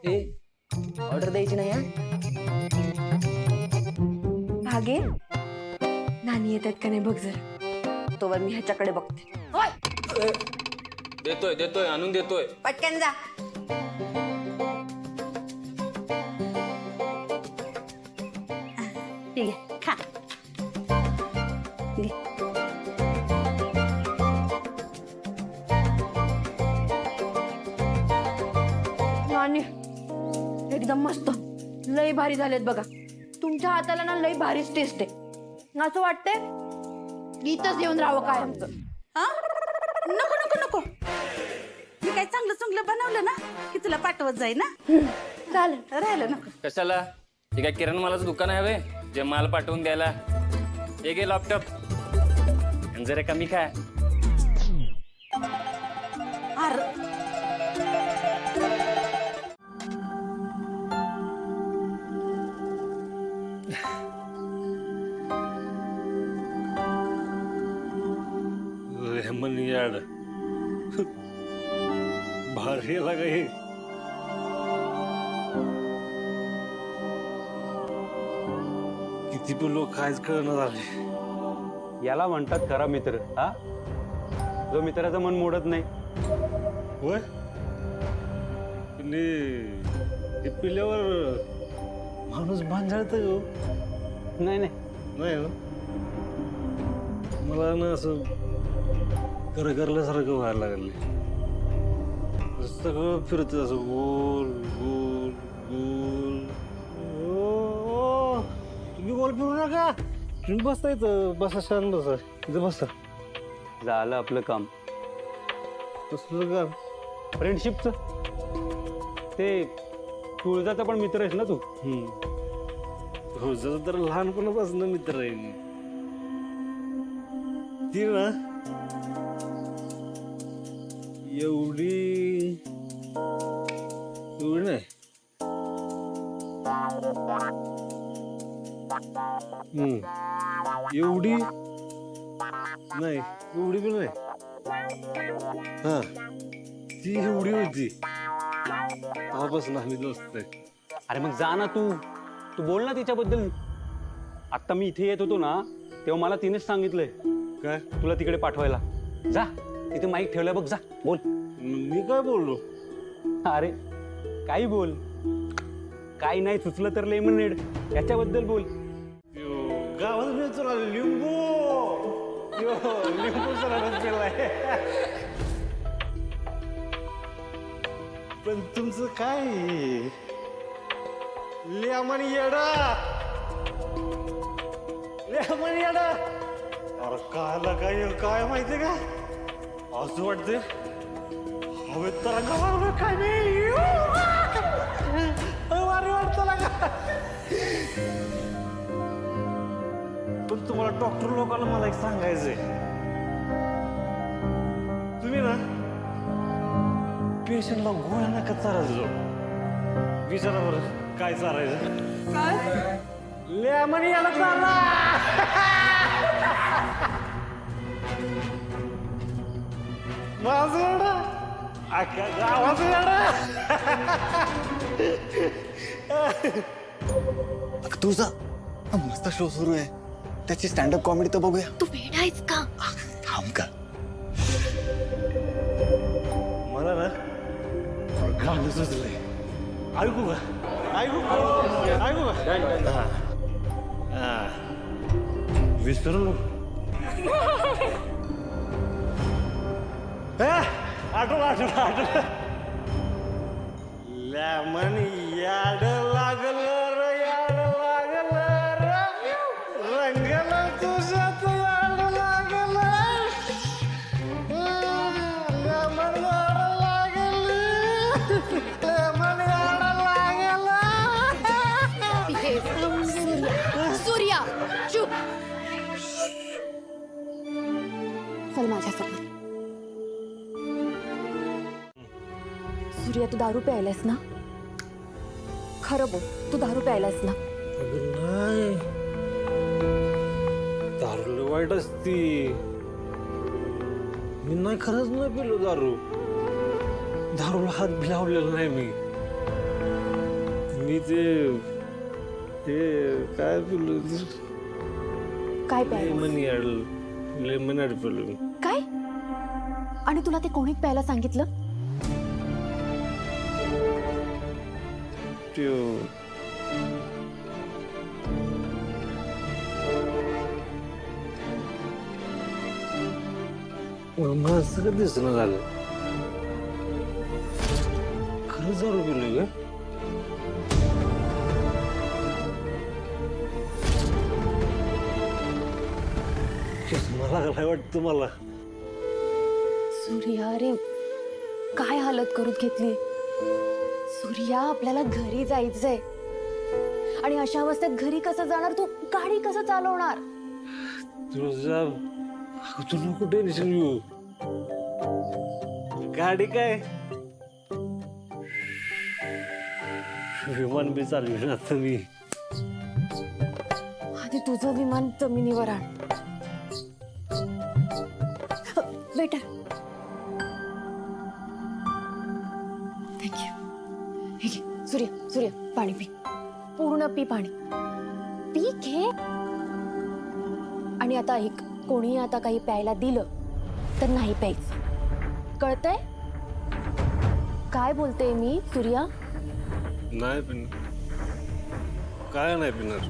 ए order द्यायची नाही हा. भागे नानी येतात का नाही बघ जरा, तोवर मी ह्याच्याकडे बघते. देतोय देतोय आणून देतोय. पटकन जा. ठीक आहे खा. घे. नानी एकदम मस्त, लई भारी झालेत बघा. तुमच्या हाताला ना लई भारीच टेस्ट आहे. असं वाटतंय इथंच येऊन राहावं काय आमचं. हा नको नको नको, मी काय चांगलं चांगलं बनवलं ना की तुला पाठवत जाई ना. चालेल. राहिलं नको. कशाला? हे काय किराणा मालाचं दुकान आहे व्हय जे माल पाठवून द्यायला? हे घे लॅपटॉप आणि जरा कमी काय. अरे लेमन यार्ड भारी लागा हे. किती पण लोक काहीच कळणं झाले. याला म्हणतात खरा मित्र. हा जो मित्राचं मन मोडत नाही. होय पण हे पिल्यावर माणूस भांजाळत हो. नाही नाही नाही हो, मला ना असं करल्यासारखं व्हायला लागले. सगळं फिरत असं गोल गोल गोल. ओ, तुम्ही गोल फिरू नका. तुम्ही बसता इथं, बसा शांत बसा इथं बसा. झालं आपलं काम. कसलं का फ्रेंडशिपचं ते तुळजाचा पण मित्र आहेस ना तू. हो जसं तर लहानपणापासून मित्र आहे मी. ती ना एवढी नाही. एवढी नाही, एवढी पण नाही. हा ती एवढी होती तेव्हापासून आम्ही दोस्त आहे. अरे मग जा ना तू तू बोल ना तिच्याबद्दल. आता मी इथे येत होतो ना तेव्हा मला तिनेच सांगितलंय काय तुला तिकडे पाठवायला. जा तिथे माईक ठेवलाय बघ, जा बोल. मी काय बोललो? अरे काही बोल. काही नाही सुचलं तर लेमनेड याच्याबद्दल बोल. गावात मिळतो ना लिंबू. लिंबू सरांनाच केलाय. पण तुमचं काय लेमन येडा. लेमन येडा. अरे काय काय माहितीये का, असं वाटतंय हवेत तरंगा मारलं काय नाही. वारी वाटतं लागा. पण तुम्हाला डॉक्टर लोकांना मला एक सांगायचंय. तुम्ही ना पेशंटला गोळ्या नका चारायचं जाऊ. विचारा बरं काय चारायचं. काय लेमन याला चालला. माझं येडा अख्ख्या गावाचं येडा. तुझा मस्त शो सुरू आहे, त्याची स्टँडअप कॉमेडी तर बघूया. तू वेडा आहेस का? थांब का. मला ना गाणं सुचलंय. ऐकू का? ऐकू का? विसरू नको. आठवलं. लेमन याड लागलं र, याड लागलं र. रंगला तुझ्यात याड लागलं. लेमन याड लागलं. लेमन याड लागलं. सूर्या चुप. चल माझ्यासोबत. सूर्या तू दारू प्यायलास ना? खरं बोल, तू दारू प्यायलास ना? नाही, दारू वाईट असती. मी नाही, खरंच नाही पिलो दारू. दारूला हात बी लावलेला नाही मी. मी ते काय बोललो काय प्यायला लेमन ॲड बोललो मी. काय? आणि तुला ते कोणी प्यायला सांगितलं? मला असं का दिसणं झालं खरंच दारू पिलोय का मला काय वाटतं मला सूर्या, अरे काय हालत करून घेतली सूर्या. आपल्याला घरी जायचंय आणि अशा अवस्थेत घरी कसं जाणार? तू गाडी कसं चालवणार? तुझा तू नको टेन्शन घेऊ गाडी काय विमान बी चालविणार आता मी आधी तुझं विमान जमिनीवर आण. Better, thank you. हे घे सूर्य, सूर्य पाणी पी, पूर्ण पी पाणी, पी घे. आणि आता ऐक, कोणी आता काही प्यायला दिलं तर नाही प्यायचं, कळतंय? काय बोलते मी सूर्या? नाही पिणार काय नाही पिणार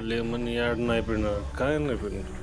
लेमन यार्ड नाही पिणार काय नाही पिणार